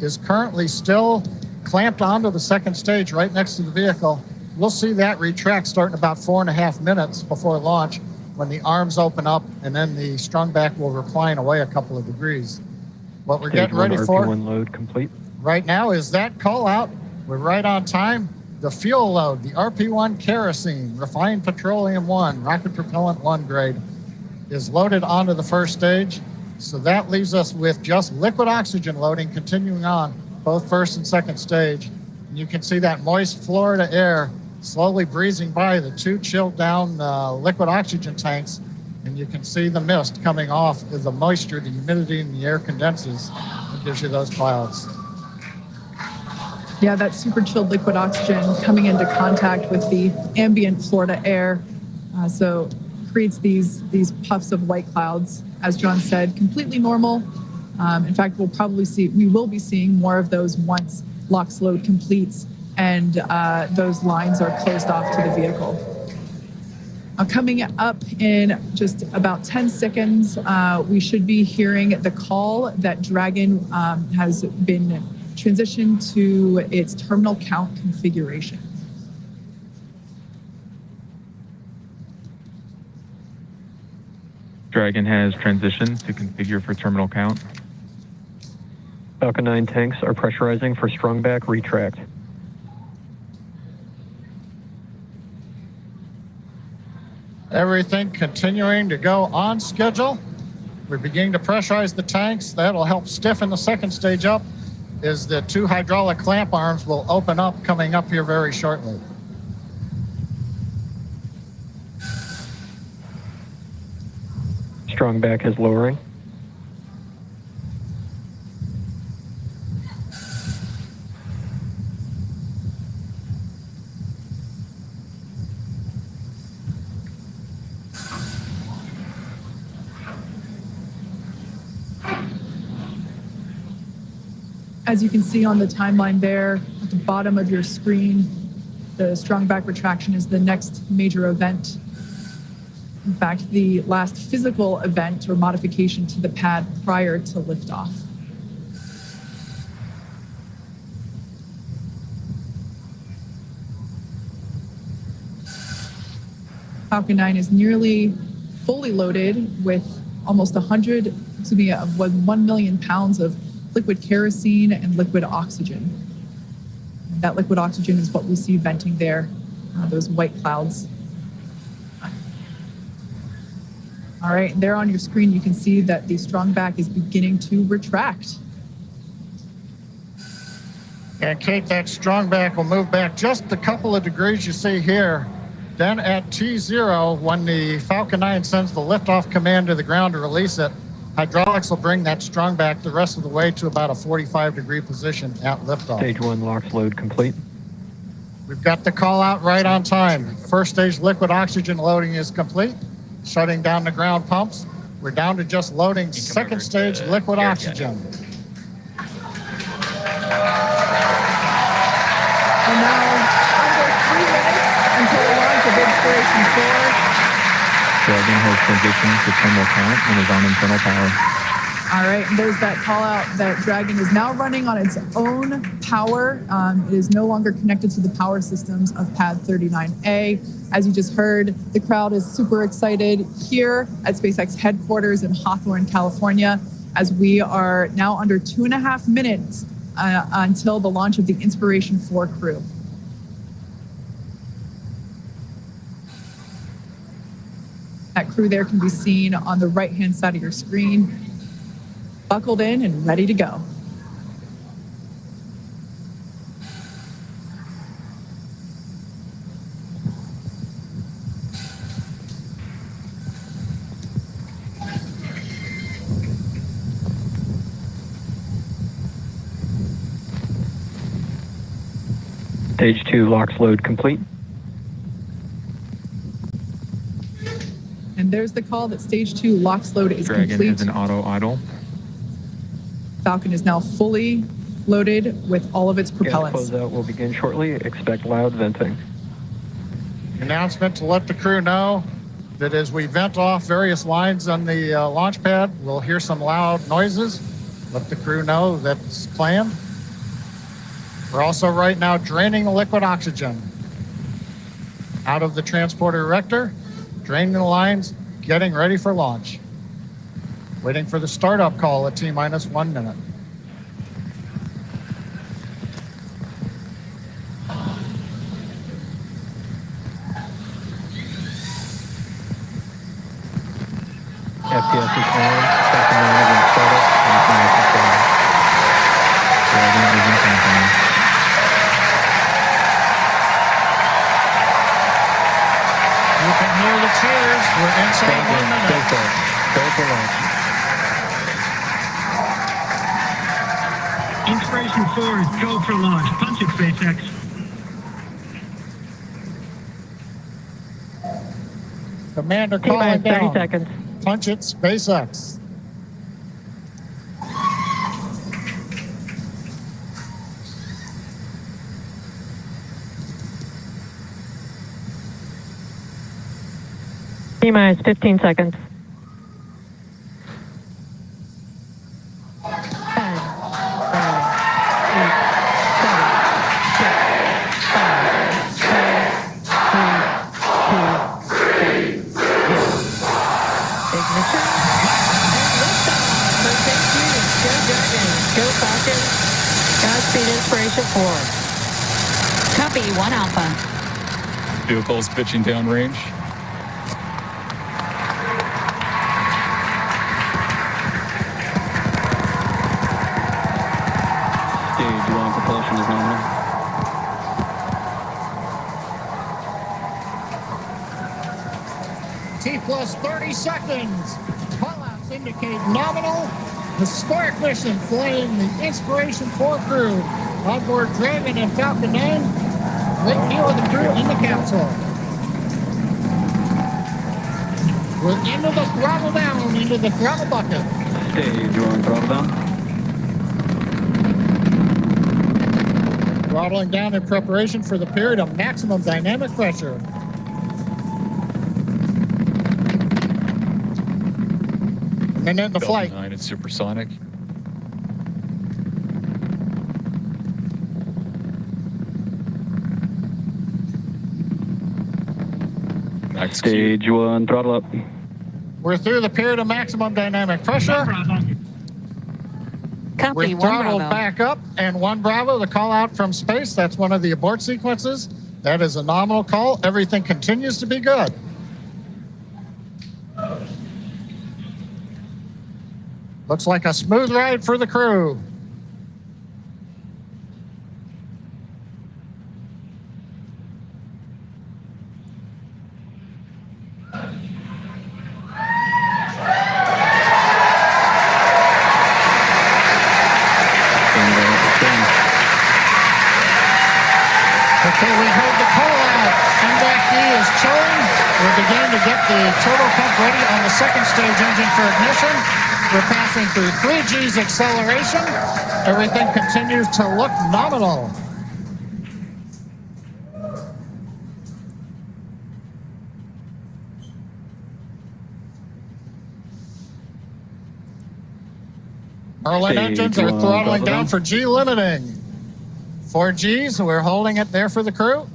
is currently still clamped onto the second stage right next to the vehicle. We'll see that retract starting about 4.5 minutes before launch when the arms open up, and then the strung back will recline away a couple of degrees. What we're getting ready for RP1 load complete right now is that call out. We're right on time. The fuel load, the RP1 kerosene, refined petroleum 1, rocket propellant 1 grade, is loaded onto the first stage. So that leaves us with just liquid oxygen loading continuing on both first and second stage. And you can see that moist Florida air slowly breezing by the two chilled down liquid oxygen tanks. And you can see the mist coming off as the moisture, the humidity in the air condenses and gives you those clouds. Yeah, that super chilled liquid oxygen coming into contact with the ambient Florida air. So creates these puffs of white clouds. As John said, completely normal. In fact, we will be seeing more of those once LOX load completes and those lines are closed off to the vehicle. Coming up in just about 10 seconds, we should be hearing the call that Dragon has been transitioned to its terminal count configuration. Dragon has transitioned to configure for terminal count. Falcon 9 tanks are pressurizing for strung back retract. Everything continuing to go on schedule. We're beginning to pressurize the tanks. That'll help stiffen the second stage up as the two hydraulic clamp arms will open up coming up here very shortly. Strung back is lowering. As you can see on the timeline there, at the bottom of your screen, the strung back retraction is the next major event. In fact, the last physical event or modification to the pad prior to liftoff. Falcon 9 is nearly fully loaded with almost 1 million pounds of liquid kerosene and liquid oxygen. And that liquid oxygen is what we see venting there, those white clouds. All right, there on your screen, you can see that the strung back is beginning to retract. And Kate, that strung back will move back just a couple of degrees you see here. Then at T0, when the Falcon 9 sends the liftoff command to the ground to release it, hydraulics will bring that strung back the rest of the way to about a 45-degree position at liftoff. Stage 1 LOX load complete. We've got the call out right on time. First stage liquid oxygen loading is complete, shutting down the ground pumps. We're down to just loading second stage liquid oxygen. And now, under 3 minutes until the launch of Inspiration4. Dragon has transitioned to terminal count and is on internal power. All right, and there's that call out that Dragon is now running on its own power. It is no longer connected to the power systems of Pad 39A. As you just heard, the crowd is super excited here at SpaceX headquarters in Hawthorne, California, as we are now under 2.5 minutes until the launch of the Inspiration4 crew. That crew there can be seen on the right-hand side of your screen, buckled in and ready to go. Stage 2 LOX load complete. And there's the call that Stage 2 LOX load is Dragon complete. is an auto idle. Falcon is now fully loaded with all of its propellants. Gas closeout will begin shortly. Expect loud venting. Announcement to let the crew know that as we vent off various lines on the launch pad, we'll hear some loud noises. Let the crew know that's planned. We're also right now draining the liquid oxygen out of the transporter erector, draining the lines, getting ready for launch. Waiting for the startup call at T-minus 1 minute. FPS is on. Second engine startup. And ignition failure. Dragon is in countdown. You can hear the cheers. We're inside 1 minute. SpaceX. Go for launch. Inspiration4 is go for launch. Punch it, SpaceX. Commander calling 30 down. seconds. Punch it, SpaceX. T-minus 15 seconds. 10, 9, 8, 7, 6, 5, 4, 3, 2, 1. Ignition. And liftoff. So thank you. Go Dragon. Go Falcon. Godspeed Inspiration4. Copy, 1 Alpha. Vehicles pitching downrange. Stage 1 propulsion is nominal. T plus 30 seconds. Callouts indicate nominal. Historic mission flying the Inspiration4 crew. Onboard Dragon and Falcon 9. Great view of the crew in the capsule. We're into the throttle down, into the throttle bucket. Stage 1 throttle down. Throttling down in preparation for the period of maximum dynamic pressure. And then the flight. 9 at supersonic. Max Q. Stage 1 throttle up. We're through the period of maximum dynamic pressure. Copy, We're 1 throttled Bravo. back up, and 1 Bravo, the call out from space. That's one of the abort sequences. That is a nominal call. Everything continues to be good. Looks like a smooth ride for the crew. Okay, we heard the call out. MVAC-D is chilling. We're beginning to get the turbo pump ready on the second stage engine for ignition. We're passing through 3 G's acceleration. Everything continues to look nominal. Merlin Stage engines are 1 throttling throttle down down. for G limiting. 4 G's, we're holding it there for the crew.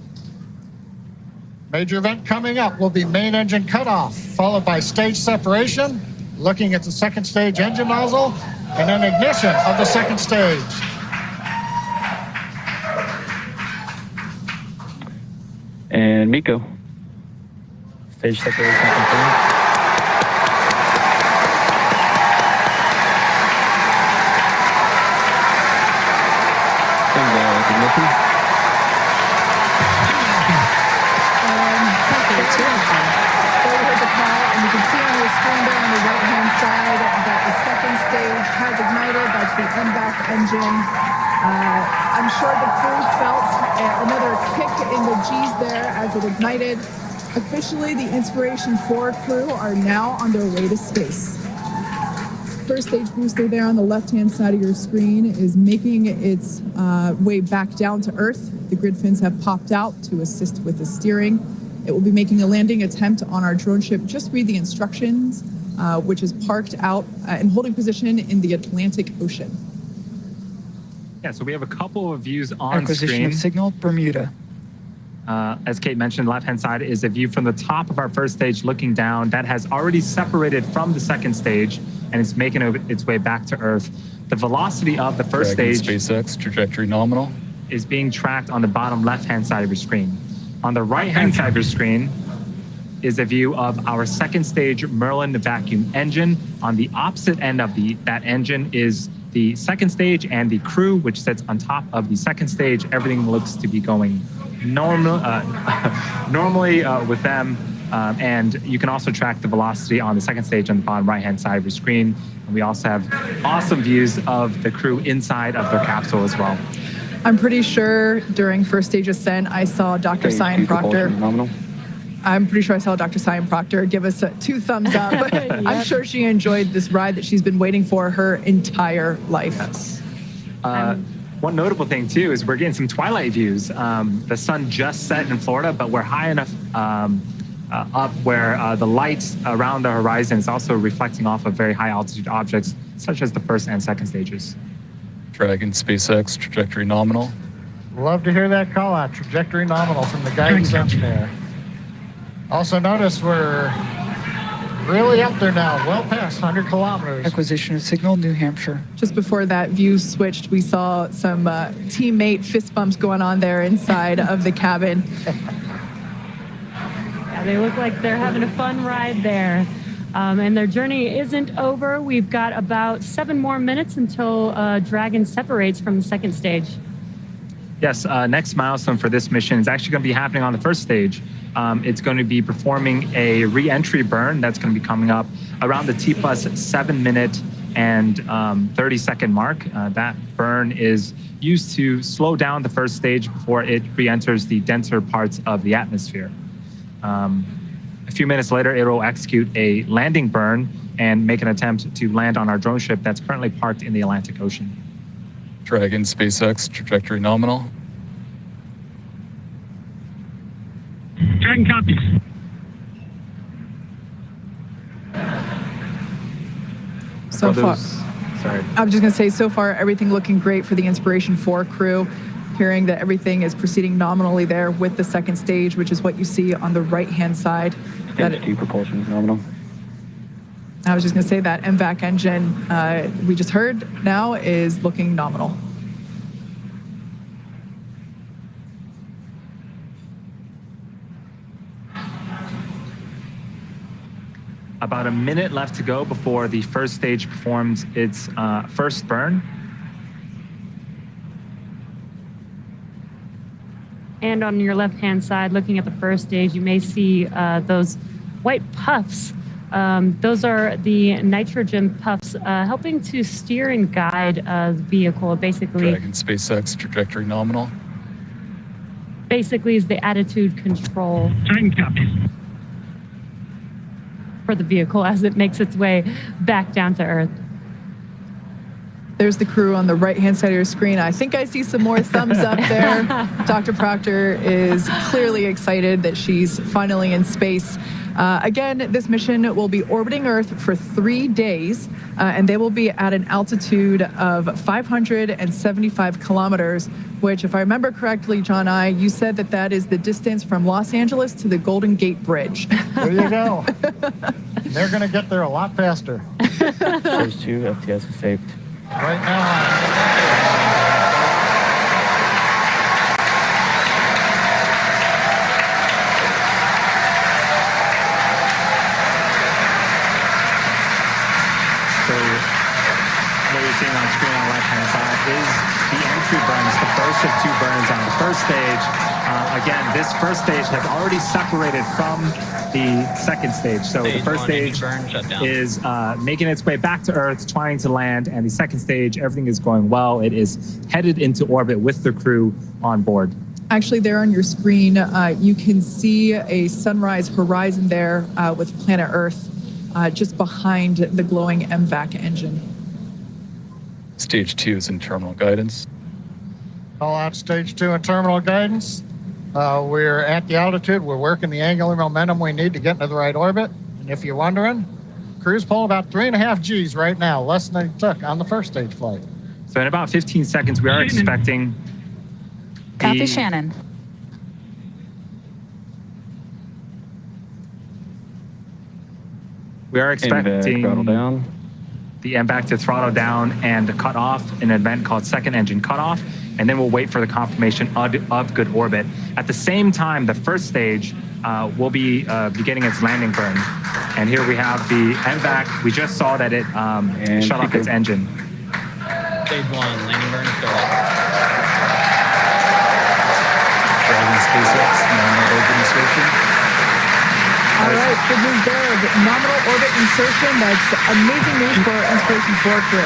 Major event coming up will be main engine cutoff, followed by stage separation, looking at the second stage engine nozzle, and then ignition of the second stage. And Miko. Stage separation complete. Ignition. Copy, 2 Alpha. So we heard the call, and you can see on your screen there on the right-hand side that the second stage has ignited. That's the MVAC engine. I'm sure the crew felt another kick in the G's there as it ignited. Officially, the Inspiration4 crew are now on their way to space. First stage booster there on the left-hand side of your screen is making its way back down to Earth. The grid fins have popped out to assist with the steering. It will be making a landing attempt on our drone ship. Just read the instructions, which is parked out and holding position in the Atlantic Ocean. Yeah, so we have a couple of views on Acquisition screen. of signal, Bermuda. As Kate mentioned, left-hand side is a view from the top of our first stage looking down. That has already separated from the second stage, and it's making its way back to Earth. The velocity of the first Dragon stage SpaceX, trajectory nominal. is being tracked on the bottom left-hand side of your screen. On the right-hand side of your screen is a view of our second stage Merlin vacuum engine. On the opposite end of that engine is the second stage and the crew, which sits on top of the second stage. Everything looks to be going normally with them. And you can also track the velocity on the second stage on the bottom right-hand side of your screen. And we also have awesome views of the crew inside of their capsule as well. I'm pretty sure during first stage ascent, I saw Dr. Cyan Proctor. Nominal. I'm pretty sure I saw Dr. Cyan Proctor give us 2 thumbs up. I'm sure she enjoyed this ride that she's been waiting for her entire life. Yes. One notable thing too is we're getting some twilight views. The sun just set in Florida, but we're high enough up where the light around the horizon is also reflecting off of very high altitude objects, such as the first and second stages. Dragon SpaceX, trajectory nominal. Love to hear that call out, trajectory nominal from the guidance engineer. Also notice we're really up there now, well past 100 kilometers. Acquisition of signal, New Hampshire. Just before that view switched, we saw some teammate fist bumps going on there inside of the cabin. Yeah, they look like they're having a fun ride there. And their journey isn't over. We've got about 7 more minutes until Dragon separates from the second stage. Yes, next milestone for this mission is actually going to be happening on the first stage. It's going to be performing a re-entry burn that's going to be coming up around the T+7 minute and 30-second mark. That burn is used to slow down the first stage before it re-enters the denser parts of the atmosphere. A few minutes later, it will execute a landing burn and make an attempt to land on our drone ship that's currently parked in the Atlantic Ocean. Dragon SpaceX, trajectory nominal. Dragon copies. So far, Sorry. I was just going to say, so far, everything looking great for the Inspiration4 crew. Hearing that everything is proceeding nominally there with the second stage, which is what you see on the right-hand side. Stage 2 propulsion is nominal. I was just going to say that MVAC engine we just heard now is looking nominal. About a minute left to go before the first stage performs its first burn. And on your left-hand side, looking at the first stage, you may see those white puffs. Those are the nitrogen puffs helping to steer and guide the vehicle. Basically, Dragon SpaceX, trajectory nominal. basically is the attitude control Dragon copies. for the vehicle as it makes its way back down to Earth. There's the crew on the right-hand side of your screen. I think I see some more thumbs up there. Dr. Proctor is clearly excited that she's finally in space. Again, this mission will be orbiting Earth for 3 days, and they will be at an altitude of 575 kilometers, which, if I remember correctly, John you said that that is the distance from Los Angeles to the Golden Gate Bridge. There you go. They're going to get there a lot faster. Stage 2, FTS is saved. Right now, So what you're seeing on screen on the left-hand side is the entry burns, the first of 2 burns on the first stage. Again, this first stage has already separated from the second stage. So the first stage is making its way back to Earth, trying to land, and the second stage, everything is going well. It is headed into orbit with the crew on board. Actually, there on your screen, you can see a sunrise horizon there with planet Earth just behind the glowing MVAC engine. Stage 2 is in terminal guidance. call out stage 2 and terminal guidance. We're at the altitude. We're working the angular momentum we need to get into the right orbit. And if you're wondering, crew's pulling about 3.5 Gs right now, less than they took on the first stage flight. So in about 15 seconds, we are expecting Copy, Shannon. We are expecting throttle down. the MVAC to throttle down and cut off an event called second engine cutoff, and then we'll wait for the confirmation of good orbit. At the same time, the first stage will be beginning its landing burn. And here we have the MVAC. We just saw that it shut off its engine. Stage 1, landing burn start. Dragon SpaceX, nominal orbit insertion. All right, good news there. The nominal orbit insertion. That's amazing news for Inspiration4 crew.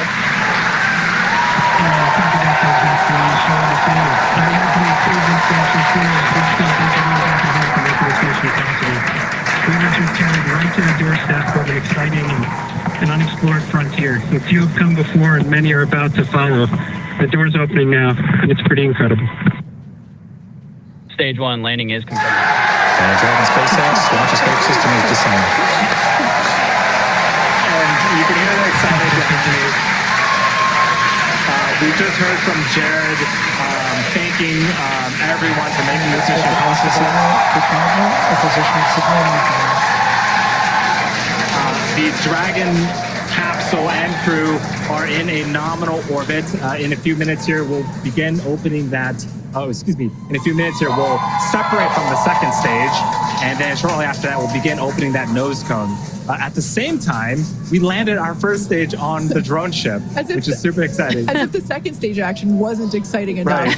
We were just carried right to the doorstep of an exciting and unexplored frontier. A few have come before and many are about to follow. The door's opening now, and it's pretty incredible. Stage 1, landing is confirmed. Dragon SpaceX, launch escape system is disarmed. And you can hear the excitement. We just heard from Jared thanking everyone for making this mission possible. The Dragon capsule and crew are in a nominal orbit. In a few minutes here, we'll begin opening that. In a few minutes here, we'll separate from the second stage, and then shortly after that, we'll begin opening that nose cone. At the same time, we landed our first stage on the drone ship, which is super exciting. As if the second stage action wasn't exciting enough. Right.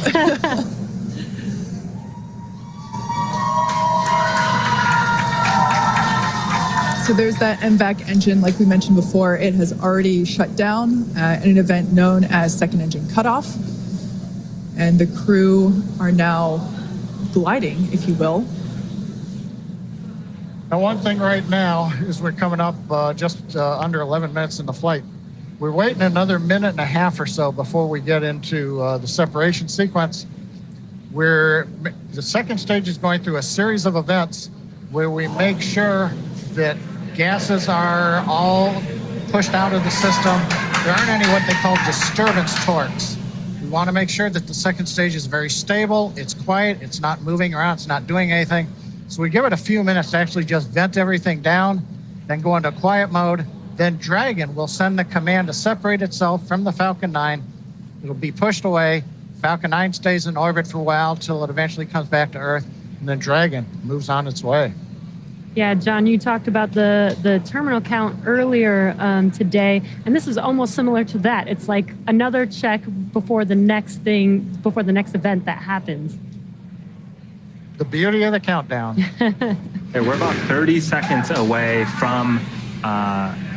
So there's that MVAC engine, like we mentioned before. It has already shut down in an event known as second engine cutoff. And the crew are now gliding, if you will. Now, one thing right now is we're coming up just under 11 minutes in the flight. We're waiting another minute and a half or so before we get into the separation sequence. The second stage is going through a series of events where we make sure that gases are all pushed out of the system. There aren't any what they call disturbance torques. We want to make sure that the second stage is very stable, it's quiet, it's not moving around, it's not doing anything. So we give it a few minutes to actually just vent everything down, then go into quiet mode. Then Dragon will send the command to separate itself from the Falcon 9. It'll be pushed away. Falcon 9 stays in orbit for a while till it eventually comes back to Earth, and then Dragon moves on its way. Yeah, John, you talked about the terminal count earlier today, and this is almost similar to that. It's like another check before the next event that happens. The beauty of the countdown. Hey, we're about 30 seconds away from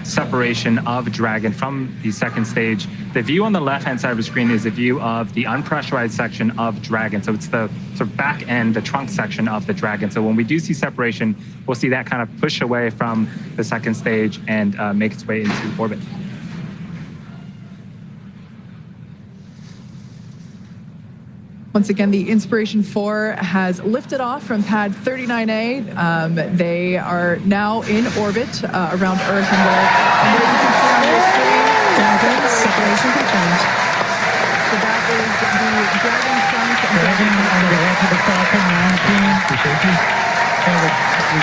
separation of Dragon from the second stage. The view on the left-hand side of the screen is a view of the unpressurized section of Dragon. So it's the sort of back end, the trunk section of the Dragon. So when we do see separation, we'll see that kind of push away from the second stage and make its way into orbit. Once again, the Inspiration4 has lifted off from pad 39A. They are now in orbit around Earth, and there you can see on your screen. Separation confirmed. So that is the Dragon trunk. Dragon on behalf of the Falcon 9 team. We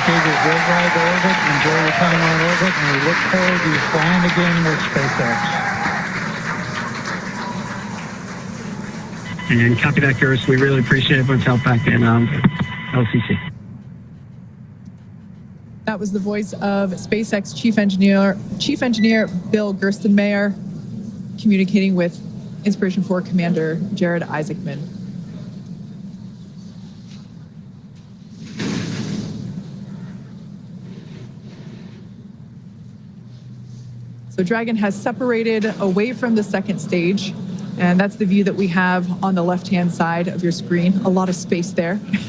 gave you a great ride to orbit. Enjoy your time on orbit, and we look forward to flying again with SpaceX. And copy that, Garrus. We really appreciate everyone's help back in LCC. That was the voice of SpaceX Chief Engineer Bill Gerstenmayer communicating with Inspiration4 Commander Jared Isaacman. So Dragon has separated away from the second stage. And that's the view that we have on the left-hand side of your screen. A lot of space there. Expected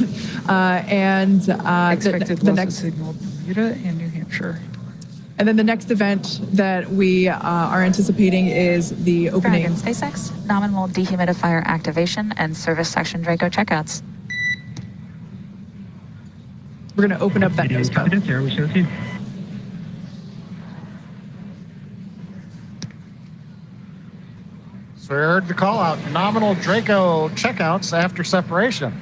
the loss next of signal Bermuda and New Hampshire. And then the next event that we are anticipating is the opening. Dragon SpaceX, nominal dehumidifier activation and service section Draco checkouts. We're going to open up that nose cone. There we shall see. So we heard the call out. Nominal Draco checkouts after separation.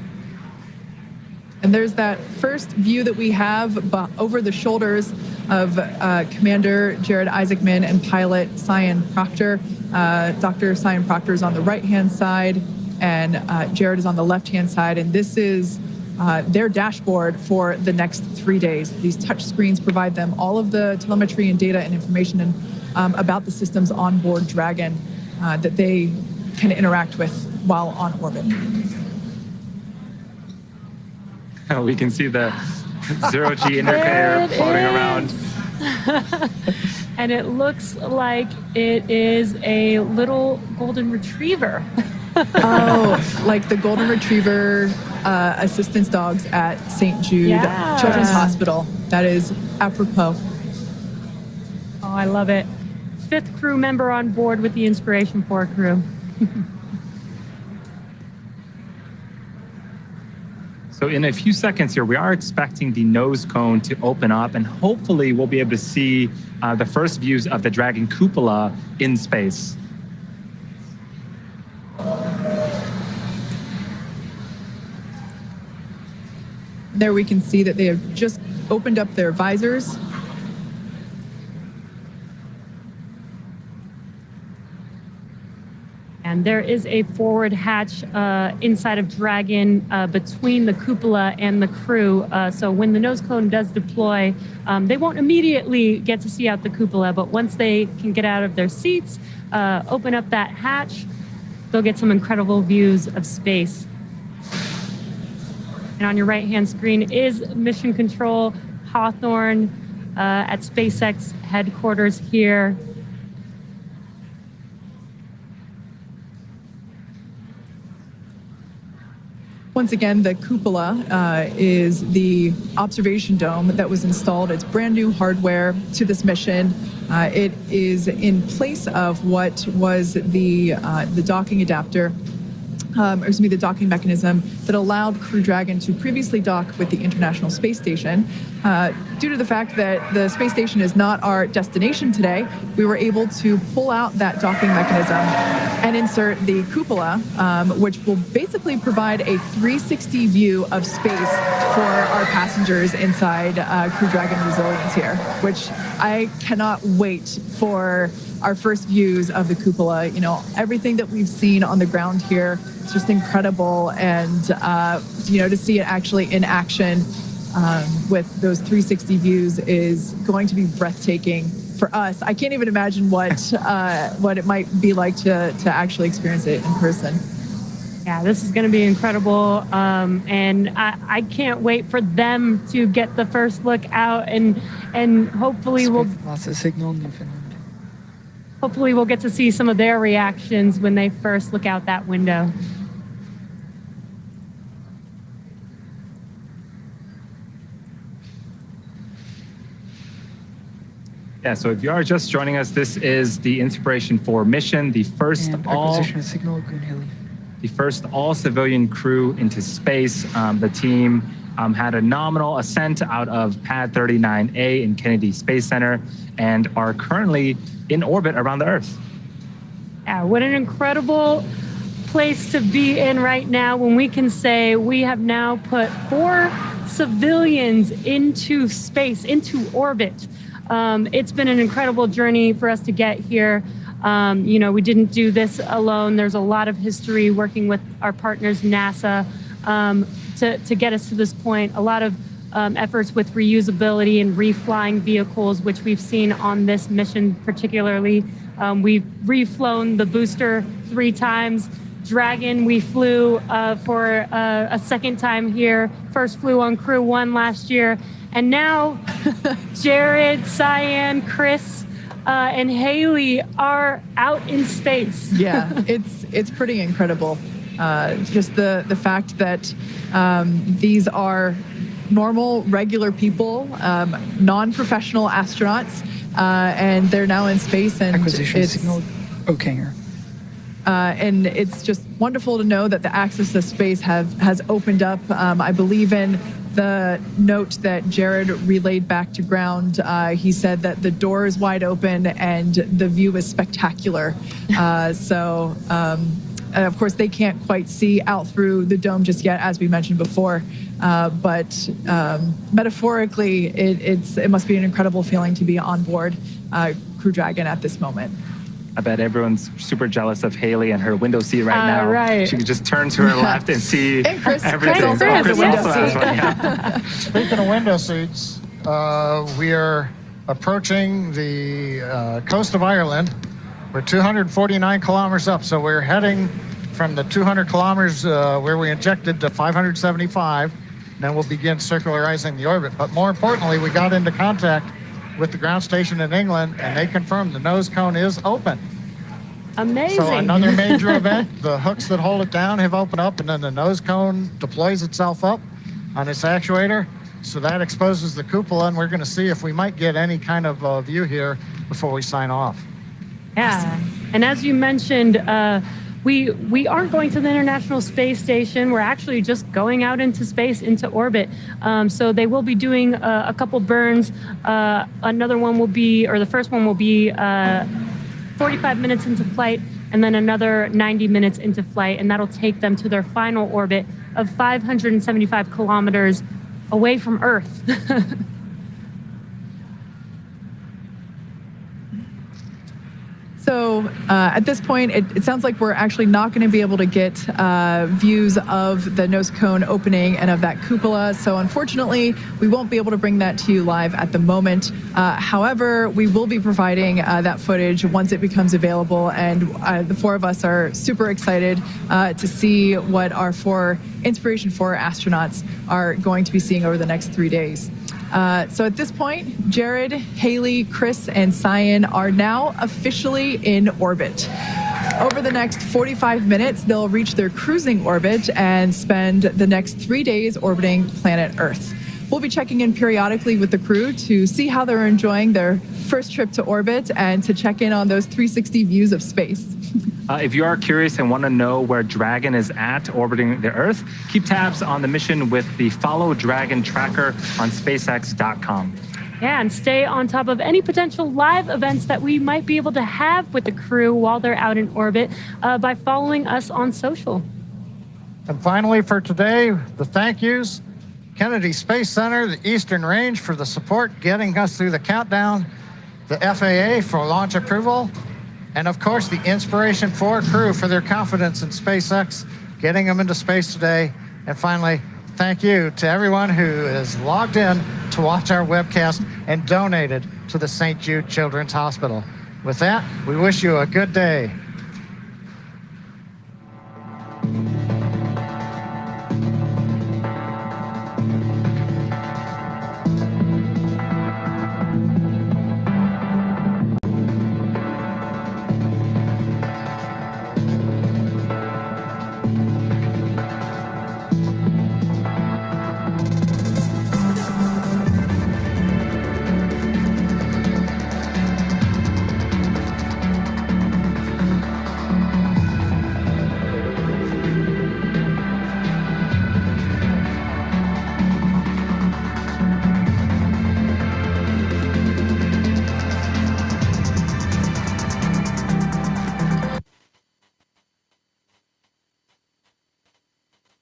And there's that first view that we have over the shoulders of Commander Jared Isaacman and pilot Cyan Proctor. Dr. Cyan Proctor is on the right-hand side, and Jared is on the left-hand side. And this is their dashboard for the next 3 days. These touch screens provide them all of the telemetry and data and information about the systems on board Dragon that they can interact with while on orbit. We can see the zero-G indicator floating around. And it looks like it is a little golden retriever. Oh, like the golden retriever assistance dogs at St. Jude Children's Hospital. That is apropos. Oh, I love it. 5th crew member on board with the Inspiration4 crew. So in a few seconds here, we are expecting the nose cone to open up, and hopefully we'll be able to see the first views of the Dragon cupola in space. There we can see that they have just opened up their visors. And there is a forward hatch inside of Dragon between the cupola and the crew. So when the nose cone does deploy, they won't immediately get to see out the cupola, but once they can get out of their seats, open up that hatch, they'll get some incredible views of space. And on your right-hand screen is Mission Control Hawthorne at SpaceX headquarters here. Once again, the cupola is the observation dome that was installed. It's brand new hardware to this mission. It is in place of what was the docking adapter, the docking mechanism that allowed Crew Dragon to previously dock with the International Space Station. Due to the fact that the space station is not our destination today, we were able to pull out that docking mechanism and insert the cupola, which will basically provide a 360 view of space for our passengers inside Crew Dragon Resilience here, which I cannot wait for our first views of the cupola. You know, everything that we've seen on the ground here is just incredible, and to see it actually in action with those 360 views is going to be breathtaking for us. I can't even imagine what it might be like to actually experience it in person. Yeah, this is going to be incredible, and I can't wait for them to get the first look out, and hopefully we'll lost a signal in Newfoundland. Hopefully we'll get to see some of their reactions when they first look out that window. Yeah, so if you are just joining us, this is the Inspiration4 mission, the first all civilian crew into space. The team had a nominal ascent out of Pad 39A in Kennedy Space Center and are currently in orbit around the Earth. Yeah, what an incredible place to be in right now when we can say we have now put 4 civilians into space, into orbit. It's been an incredible journey for us to get here. We didn't do this alone. There's a lot of history working with our partners, NASA, to get us to this point. A lot of efforts with reusability and reflying vehicles, which we've seen on this mission particularly. We've reflown the booster 3 times. Dragon, we flew for a second time here. First flew on Crew 1 last year. And now Jared, Cyan, Chris, and Haley are out in space. Yeah, it's pretty incredible. Just the fact that these are normal, regular people, non-professional astronauts, and they're now in space. And acquisition signal, Okanger. And it's just wonderful to know that the access to space has opened up. I believe in the note that Jared relayed back to ground, he said that the door is wide open and the view is spectacular. Of course, they can't quite see out through the dome just yet, as we mentioned before. But metaphorically, it must be an incredible feeling to be on board Crew Dragon at this moment. I bet everyone's super jealous of Haley and her window seat right now. Right. She can just turn to her left and see And Chris everything. also has a window seat. one, yeah. Speaking of window seats, we are approaching the coast of Ireland. We're 249 kilometers up, so we're heading from the 200 kilometers where we injected to 575. Then we'll begin circularizing the orbit. But more importantly, we got into contact with the ground station in England, and they confirmed the nose cone is open. Amazing. So another major event, the hooks that hold it down have opened up, and then the nose cone deploys itself up on its actuator. So that exposes the cupola, and we're going to see if we might get any kind of view here before we sign off. Yeah. And as you mentioned, we aren't going to the International Space Station. We're actually just going out into space, into orbit. So they will be doing a couple burns. Another one will be, or the first one will be 45 minutes into flight, and then another 90 minutes into flight. And that'll take them to their final orbit of 575 kilometers away from Earth. So at this point, it sounds like we're actually not going to be able to get views of the nose cone opening and of that cupola. So unfortunately, we won't be able to bring that to you live at the moment. However, we will be providing that footage once it becomes available. And the four of us are super excited to see what our 4 Inspiration4 astronauts are going to be seeing over the next 3 days. So at this point, Jared, Haley, Chris, and Cyan are now officially in orbit. Over the next 45 minutes, they'll reach their cruising orbit and spend the next 3 days orbiting planet Earth. We'll be checking in periodically with the crew to see how they're enjoying their first trip to orbit and to check in on those 360 views of space. If you are curious and want to know where Dragon is at orbiting the Earth, keep tabs on the mission with the Follow Dragon tracker on SpaceX.com. Yeah, and stay on top of any potential live events that we might be able to have with the crew while they're out in orbit by following us on social. And finally, for today, the thank yous. Kennedy Space Center, the Eastern Range for the support getting us through the countdown, the FAA for launch approval, and of course the Inspiration4 crew for their confidence in SpaceX, getting them into space today. And finally, thank you to everyone who is logged in to watch our webcast and donated to the St. Jude Children's Hospital. With that, we wish you a good day.